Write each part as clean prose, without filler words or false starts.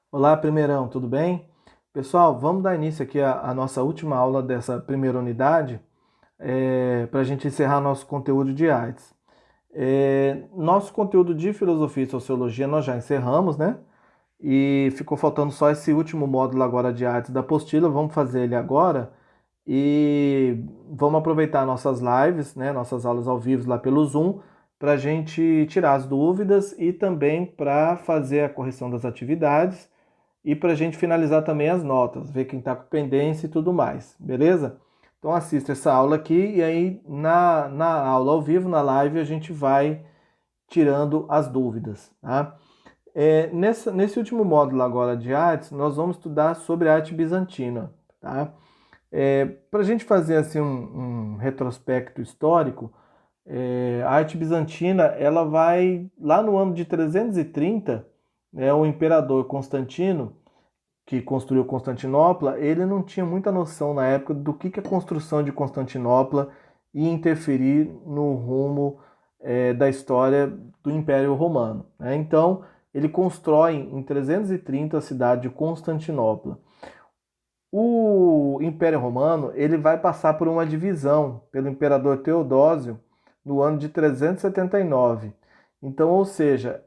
Olá, primeirão, tudo bem? Pessoal, vamos dar início aqui à nossa última aula dessa primeira unidade, para a gente encerrar nosso conteúdo de artes. Nosso conteúdo de filosofia e sociologia nós já encerramos, né? E ficou faltando só esse último módulo agora de artes da apostila. Vamos fazer ele agora e vamos aproveitar nossas lives, né? Nossas aulas ao vivo lá pelo Zoom, para a gente tirar as dúvidas e também para fazer a correção das atividades e para a gente finalizar também as notas, ver quem está com pendência e tudo mais, beleza? Então assista essa aula aqui e aí na aula ao vivo, na live, a gente vai tirando as dúvidas, tá? Nesse último módulo agora de artes, nós vamos estudar sobre a arte bizantina, tá? Para a gente fazer assim um retrospecto histórico, a arte bizantina ela vai lá no ano de 330, né, o imperador Constantino que construiu Constantinopla, ele não tinha muita noção na época do que a construção de Constantinopla ia interferir no rumo da história do Império Romano, né? Então, ele constrói em 330 a cidade de Constantinopla. O Império Romano ele vai passar por uma divisão pelo imperador Teodósio no ano de 379. Então, ou seja,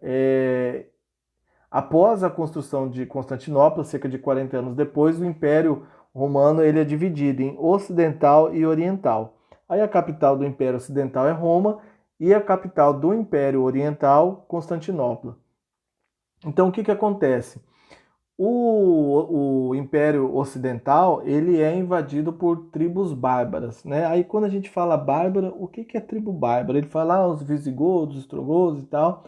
após a construção de Constantinopla, cerca de 40 anos depois, o Império Romano ele é dividido em ocidental e oriental. Aí a capital do Império Ocidental é Roma e a capital do Império Oriental, Constantinopla. Então o que acontece? O Império Ocidental ele é invadido por tribos bárbaras, né? Aí quando a gente fala bárbara, o que é tribo bárbara? Ele fala os visigodos, os ostrogodos e tal.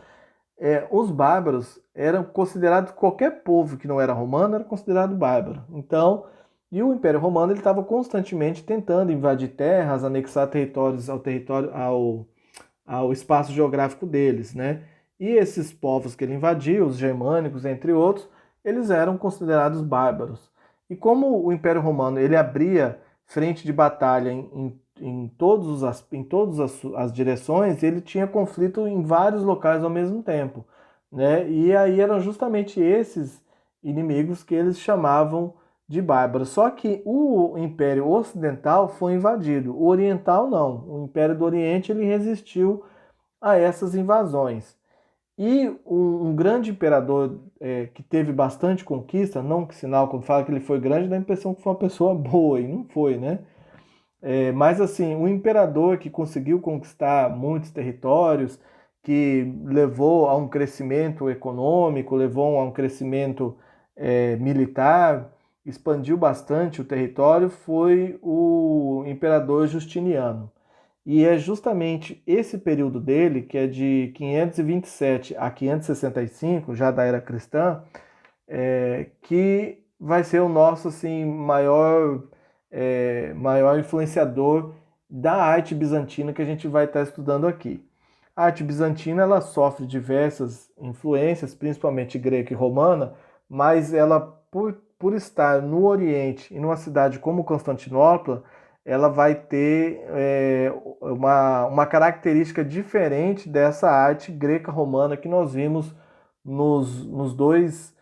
Os bárbaros eram considerados, qualquer povo que não era romano era considerado bárbaro. Então, e o Império Romano ele estava constantemente tentando invadir terras, anexar territórios ao espaço geográfico deles, né? E esses povos que ele invadiu, os germânicos, entre outros, eles eram considerados bárbaros. E como o Império Romano ele abria frente de batalha em todas as direções, ele tinha conflito em vários locais ao mesmo tempo, né? E aí eram justamente esses inimigos que eles chamavam de bárbaros. Só que o Império Ocidental foi invadido, o Oriental não. O Império do Oriente ele resistiu a essas invasões. E um grande imperador que teve bastante conquista, não que sinal quando fala que ele foi grande, dá a impressão que foi uma pessoa boa, e não foi, né? Mas assim, um imperador que conseguiu conquistar muitos territórios, que levou a um crescimento econômico, levou a um crescimento militar, expandiu bastante o território, foi o imperador Justiniano. E é justamente esse período dele, que é de 527 a 565, já da era cristã, que vai ser o nosso assim, maior influenciador da arte bizantina que a gente vai estar estudando aqui. A arte bizantina ela sofre diversas influências, principalmente grega e romana, mas ela, por estar no Oriente e numa cidade como Constantinopla, ela vai ter uma característica diferente dessa arte greca-romana que nós vimos nos dois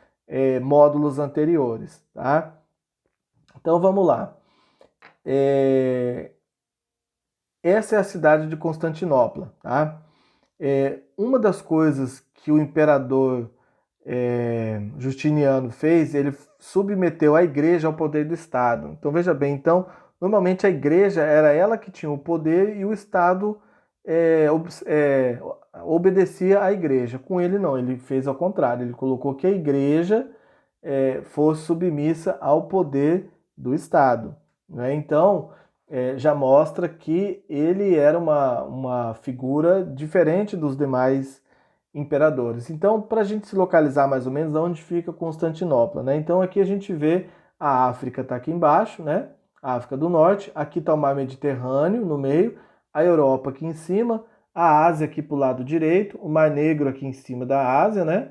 módulos anteriores, tá? Então vamos lá. É, Essa é a cidade de Constantinopla, tá? Uma das coisas que o imperador Justiniano fez, ele submeteu a igreja ao poder do Estado. Então veja bem, então normalmente a igreja era ela que tinha o poder e o Estado obedecia à igreja. Com ele não, ele fez ao contrário, ele colocou que a igreja fosse submissa ao poder do Estado, né? Então já mostra que ele era uma figura diferente dos demais imperadores. Então, para a gente se localizar mais ou menos onde fica Constantinopla, né? Então aqui a gente vê a África está aqui embaixo, né? A África do Norte, aqui está o Mar Mediterrâneo no meio, a Europa aqui em cima, a Ásia aqui para o lado direito, o Mar Negro aqui em cima da Ásia, né?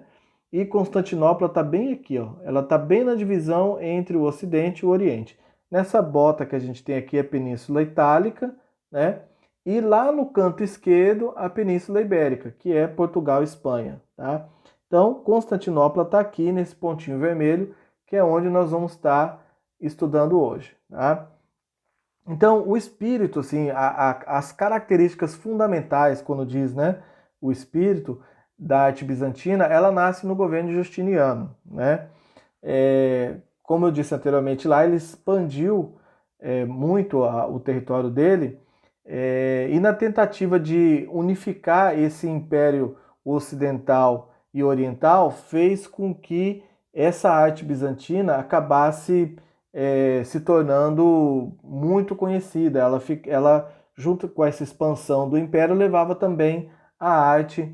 E Constantinopla está bem aqui, ó. Ela está bem na divisão entre o Ocidente e o Oriente. Nessa bota que a gente tem aqui é a Península Itálica, né? E lá no canto esquerdo, a Península Ibérica, que é Portugal e Espanha, tá? Então, Constantinopla está aqui nesse pontinho vermelho, que é onde nós vamos estar estudando hoje. Tá? Então, o espírito, assim, as características fundamentais, quando diz, né, o espírito da arte bizantina, ela nasce no governo de Justiniano, né? Como eu disse anteriormente lá, ele expandiu muito o território dele, e na tentativa de unificar esse império ocidental e oriental, fez com que essa arte bizantina acabasse se tornando muito conhecida. Ela, junto com essa expansão do império, levava também a arte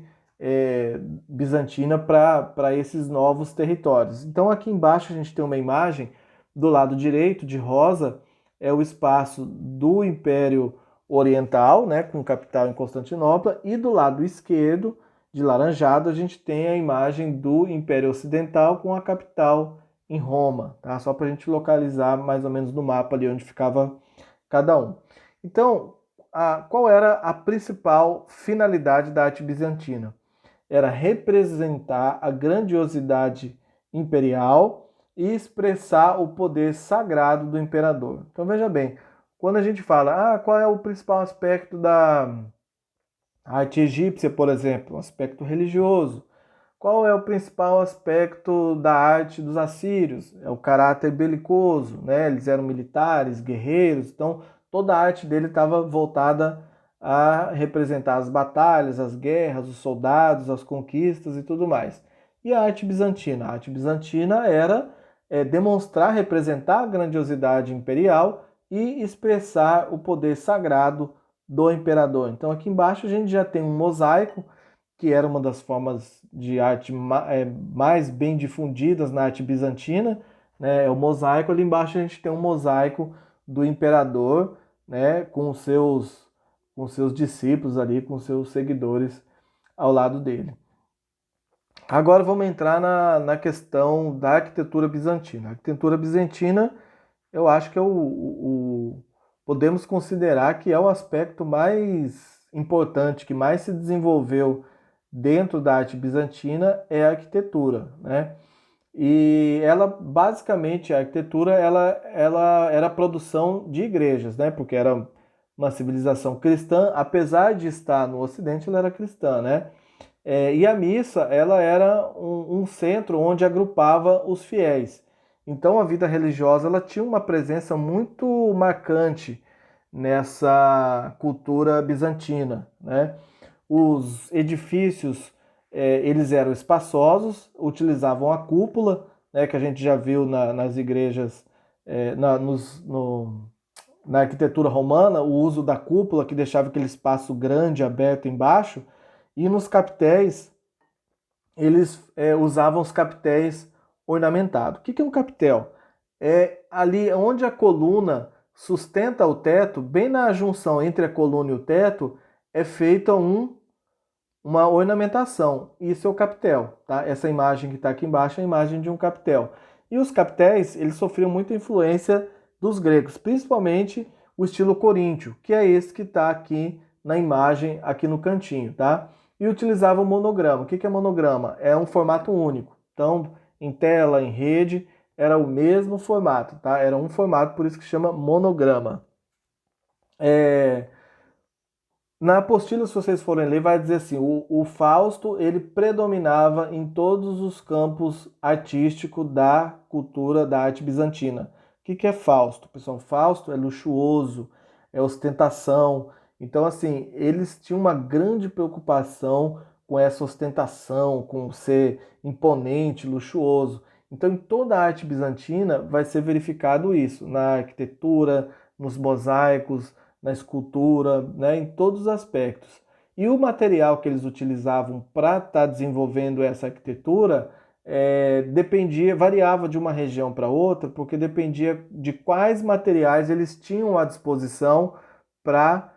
bizantina para esses novos territórios. Então aqui embaixo a gente tem uma imagem do lado direito, de rosa, é o espaço do Império Oriental, né, com capital em Constantinopla, e do lado esquerdo, de laranjado, a gente tem a imagem do Império Ocidental com a capital em Roma, tá? Só para a gente localizar mais ou menos no mapa ali onde ficava cada um. Então, qual era a principal finalidade da arte bizantina? Era representar a grandiosidade imperial e expressar o poder sagrado do imperador. Então veja bem, quando a gente fala, qual é o principal aspecto da arte egípcia, por exemplo, o aspecto religioso. Qual é o principal aspecto da arte dos assírios? É o caráter belicoso, né? Eles eram militares, guerreiros, então toda a arte dele estava voltada a representar as batalhas, as guerras, os soldados, as conquistas e tudo mais. E a arte bizantina? A arte bizantina era demonstrar, representar a grandiosidade imperial e expressar o poder sagrado do imperador. Então aqui embaixo a gente já tem um mosaico, que era uma das formas de arte mais bem difundidas na arte bizantina, né? É o mosaico. Ali embaixo a gente tem um mosaico do imperador, né? Com seus discípulos ali, com seus seguidores ao lado dele. Agora vamos entrar na questão da arquitetura bizantina. A arquitetura bizantina, eu acho que podemos considerar que é o aspecto mais importante, que mais se desenvolveu dentro da arte bizantina, é a arquitetura, né? E ela, basicamente, a arquitetura, ela era a produção de igrejas, né? Porque era uma civilização cristã, apesar de estar no Ocidente, ela era cristã, né? E a missa, ela era um centro onde agrupava os fiéis. Então a vida religiosa, ela tinha uma presença muito marcante nessa cultura bizantina, né? Os edifícios, eles eram espaçosos, utilizavam a cúpula, né, que a gente já viu nas igrejas, na arquitetura romana, o uso da cúpula, que deixava aquele espaço grande, aberto embaixo, e nos capitéis, eles usavam os capitéis ornamentados. O que é um capitel? É ali onde a coluna sustenta o teto, bem na junção entre a coluna e o teto, é feita uma ornamentação. Isso é o capitel, tá? Essa imagem que está aqui embaixo é a imagem de um capitel. E os capitéis, eles sofriam muita influência dos gregos, principalmente o estilo coríntio, que é esse que está aqui na imagem, aqui no cantinho, tá? E utilizavam monograma. O que é monograma? É um formato único. Então, em tela, em rede, era o mesmo formato, tá? Era um formato, por isso que chama monograma. Na apostila, se vocês forem ler, vai dizer assim, o Fausto, ele predominava em todos os campos artísticos da cultura da arte bizantina. O que é Fausto? Pessoal, Fausto é luxuoso, é ostentação. Então, assim, eles tinham uma grande preocupação com essa ostentação, com ser imponente, luxuoso. Então, em toda a arte bizantina vai ser verificado isso, na arquitetura, nos mosaicos, na escultura, né, em todos os aspectos. E o material que eles utilizavam para estar desenvolvendo essa arquitetura variava de uma região para outra, porque dependia de quais materiais eles tinham à disposição para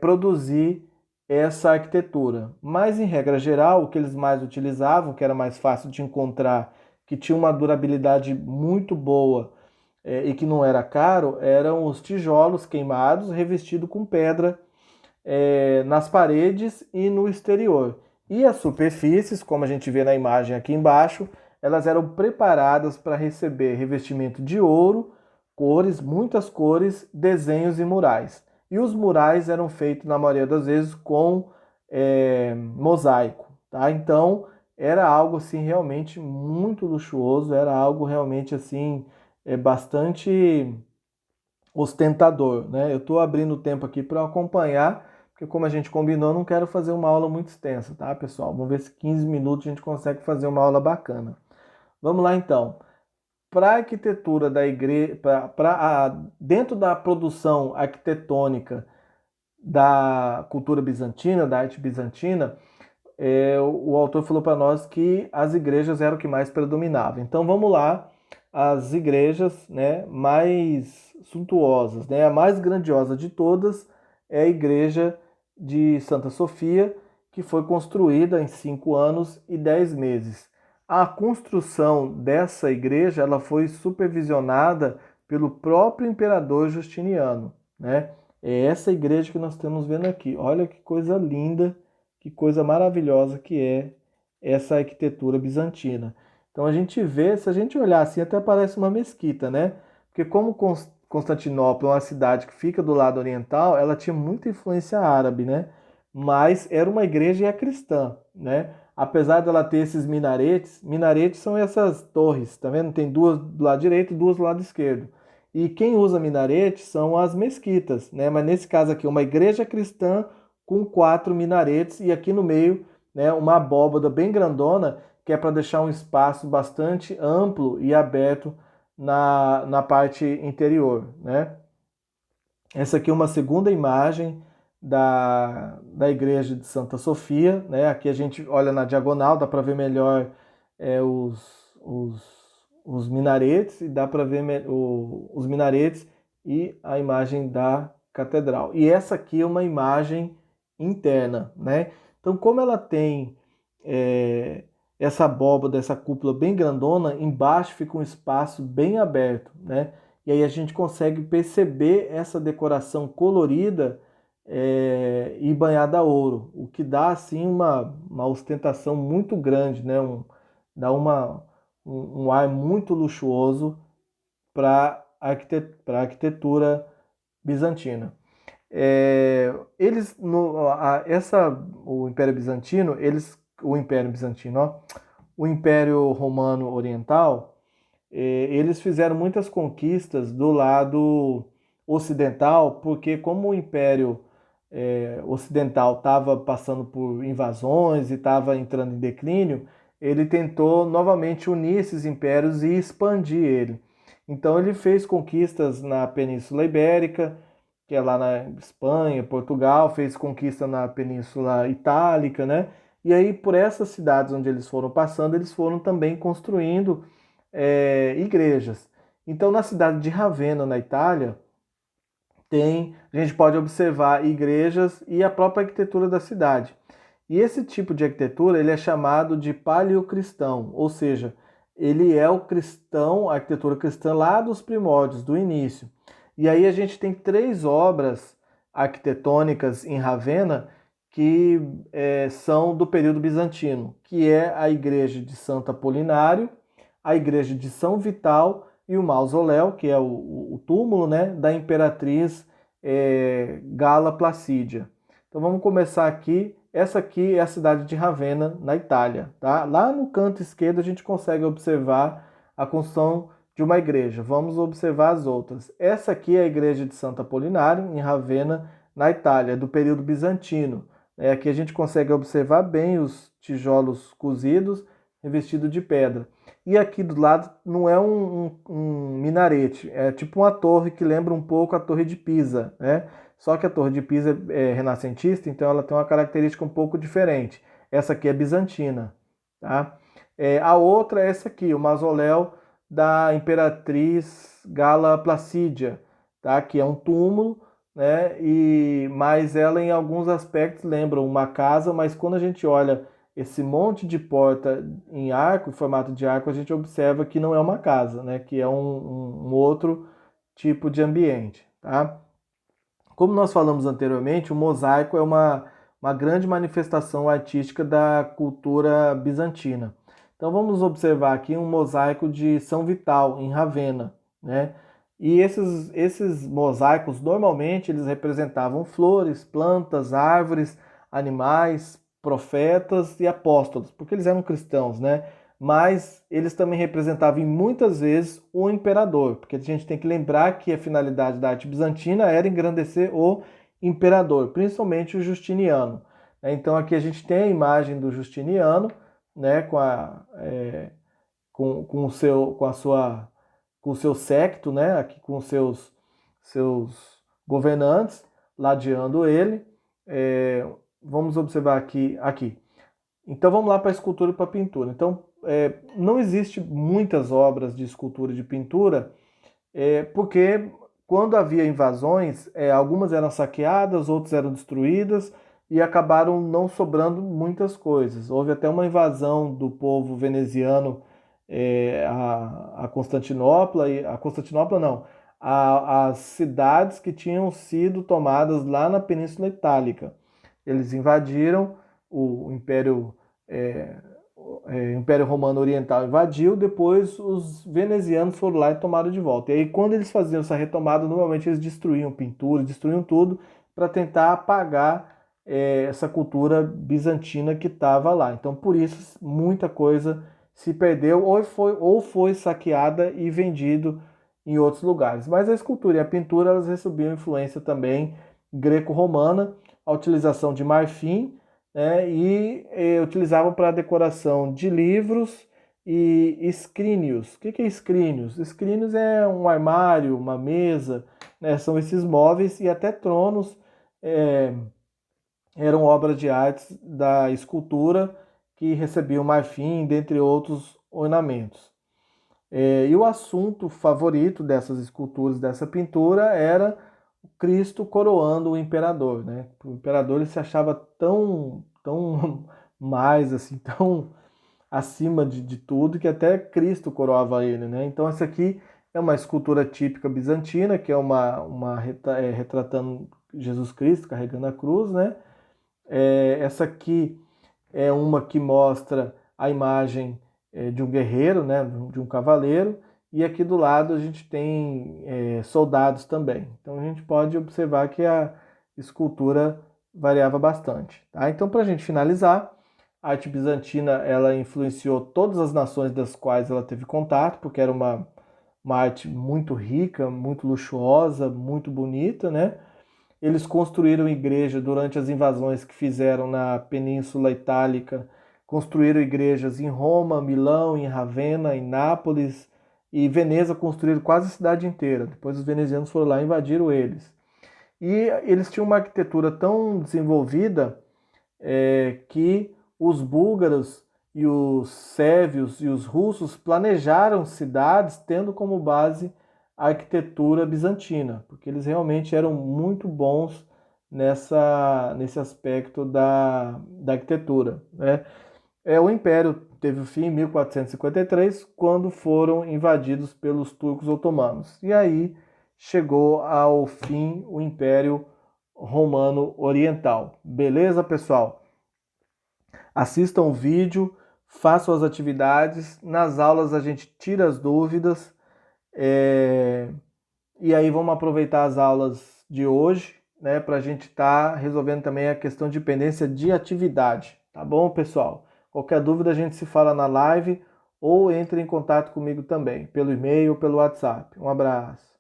produzir essa arquitetura. Mas, em regra geral, o que eles mais utilizavam, que era mais fácil de encontrar, que tinha uma durabilidade muito boa, e que não era caro, eram os tijolos queimados revestidos com pedra nas paredes e no exterior. E as superfícies, como a gente vê na imagem aqui embaixo, elas eram preparadas para receber revestimento de ouro, cores, muitas cores, desenhos e murais. E os murais eram feitos, na maioria das vezes, com mosaico, tá? Então, era algo assim realmente muito luxuoso, era algo realmente assim bastante ostentador, né? Eu estou abrindo o tempo aqui para acompanhar, porque como a gente combinou, eu não quero fazer uma aula muito extensa, tá, pessoal? Vamos ver se 15 minutos a gente consegue fazer uma aula bacana. Vamos lá então. Para a arquitetura da igreja, dentro da produção arquitetônica da cultura bizantina, da arte bizantina, o autor falou para nós que as igrejas eram o que mais predominava. Então vamos lá, as igrejas, né, mais suntuosas, né, a mais grandiosa de todas é a igreja de Santa Sofia, que foi construída em 5 anos e 10 meses. A construção dessa igreja ela foi supervisionada pelo próprio imperador Justiniano, né? É essa igreja que nós estamos vendo aqui. Olha que coisa linda, que coisa maravilhosa que é essa arquitetura bizantina. Então a gente vê, se a gente olhar assim, até parece uma mesquita, né? Porque como Constantinopla é uma cidade que fica do lado oriental, ela tinha muita influência árabe, né? Mas era uma igreja cristã, né? Apesar dela ter esses minaretes, minaretes são essas torres, tá vendo? Tem duas do lado direito e duas do lado esquerdo. E quem usa minarete são as mesquitas, né? Mas nesse caso aqui, uma igreja cristã com 4 minaretes e aqui no meio, né, uma abóbada bem grandona, que é para deixar um espaço bastante amplo e aberto na parte interior, né? Essa aqui é uma segunda imagem da igreja de Santa Sofia, né? Aqui a gente olha na diagonal, dá para ver melhor os minaretes e dá para ver os minaretes e a imagem da catedral. E essa aqui é uma imagem interna, né? Então, como ela tem essa abóbada, essa cúpula bem grandona, embaixo fica um espaço bem aberto, né? E aí a gente consegue perceber essa decoração colorida e banhada a ouro, o que dá assim uma ostentação muito grande, né? Dá um ar muito luxuoso para a arquitetura bizantina. Eles no, a, essa o Império Bizantino, o Império Bizantino, ó, o Império Romano Oriental, eles fizeram muitas conquistas do lado ocidental, porque como o Império Ocidental estava passando por invasões e estava entrando em declínio, ele tentou novamente unir esses impérios e expandir ele. Então ele fez conquistas na Península Ibérica, que é lá na Espanha, Portugal, fez conquista na Península Itálica, né? E aí por essas cidades onde eles foram passando, eles foram também construindo igrejas. Então, na cidade de Ravenna, na Itália, a gente pode observar igrejas e a própria arquitetura da cidade. E esse tipo de arquitetura ele é chamado de paleocristão, ou seja, ele é o cristão, a arquitetura cristã lá dos primórdios, do início. E aí a gente tem 3 obras arquitetônicas em Ravenna que são do período bizantino, que é a igreja de Santo Apolinário, a igreja de São Vital e o mausoléu, que é o túmulo, né, da imperatriz Gala Placídia. Então vamos começar aqui. Essa aqui é a cidade de Ravenna, na Itália. Tá? Lá no canto esquerdo a gente consegue observar a construção de uma igreja. Vamos observar as outras. Essa aqui é a igreja de Santo Apolinário, em Ravenna, na Itália, do período bizantino. Aqui a gente consegue observar bem os tijolos cozidos, revestidos de pedra. E aqui do lado não é um minarete, é tipo uma torre que lembra um pouco a Torre de Pisa, né? Só que a Torre de Pisa é renascentista, então ela tem uma característica um pouco diferente. Essa aqui é bizantina, tá? A outra é essa aqui, o mausoléu da Imperatriz Gala Placídia, tá? Que é um túmulo, né? Mas ela em alguns aspectos lembra uma casa, mas quando a gente olha esse monte de porta em arco, em formato de arco, a gente observa que não é uma casa, né? Que é um outro tipo de ambiente, tá? Como nós falamos anteriormente, o mosaico é uma uma grande manifestação artística da cultura bizantina. Então vamos observar aqui um mosaico de São Vital, em Ravenna, né? E esses mosaicos, normalmente, eles representavam flores, plantas, árvores, animais, profetas e apóstolos, porque eles eram cristãos, né? Mas eles também representavam muitas vezes o imperador, porque a gente tem que lembrar que a finalidade da arte bizantina era engrandecer o imperador, principalmente o Justiniano. Então aqui a gente tem a imagem do Justiniano, né, com o seu, com a sua, com o seu séquito, né, aqui com os seus governantes ladeando ele. Vamos observar aqui. Então vamos lá para a escultura e para a pintura. Então não existe muitas obras de escultura e de pintura, porque quando havia invasões, algumas eram saqueadas, outras eram destruídas e acabaram não sobrando muitas coisas. Houve até uma invasão do povo veneziano a Constantinopla, e a Constantinopla não, as cidades que tinham sido tomadas lá na Península Itálica. Eles invadiram o Império, Império Romano Oriental invadiu, depois os venezianos foram lá e tomaram de volta. E aí, quando eles faziam essa retomada, normalmente eles destruíam pintura, destruíam tudo para tentar apagar essa cultura bizantina que estava lá. Então, por isso, muita coisa se perdeu ou foi saqueada e vendido em outros lugares. Mas a escultura e a pintura elas recebiam influência também greco-romana, a utilização de marfim, né, e utilizavam para a decoração de livros e escrínios. O que é escrínios? Escrínios é um armário, uma mesa, né, são esses móveis e até tronos eram obras de artes da escultura que recebiam marfim, dentre outros ornamentos. E o assunto favorito dessas esculturas, dessa pintura, era o Cristo coroando o imperador, né? O imperador ele se achava tão mais assim, tão acima de tudo que até Cristo coroava ele, né? Então essa aqui é uma escultura típica bizantina, que é retratando Jesus Cristo carregando a cruz, né? Essa aqui é uma que mostra a imagem de um guerreiro, né, de um cavaleiro, e aqui do lado a gente tem soldados também. Então a gente pode observar que a escultura variava bastante. Tá? Então, para a gente finalizar, a arte bizantina ela influenciou todas as nações das quais ela teve contato, porque era uma arte muito rica, muito luxuosa, muito bonita, né? Eles construíram igreja durante as invasões que fizeram na Península Itálica. Construíram igrejas em Roma, Milão, em Ravenna, em Nápoles e Veneza construíram quase a cidade inteira. Depois os venezianos foram lá e invadiram eles. E eles tinham uma arquitetura tão desenvolvida que os búlgaros e os sérvios e os russos planejaram cidades tendo como base a arquitetura bizantina, porque eles realmente eram muito bons nesse aspecto da arquitetura, né? O Império teve o fim em 1453, quando foram invadidos pelos turcos otomanos. E aí chegou ao fim o Império Romano Oriental. Beleza, pessoal? Assistam o vídeo, façam as atividades. Nas aulas a gente tira as dúvidas. E aí vamos aproveitar as aulas de hoje, né, para a gente estar resolvendo também a questão de pendência de atividade. Tá bom, pessoal? Qualquer dúvida a gente se fala na live ou entre em contato comigo também, pelo e-mail ou pelo WhatsApp. Um abraço.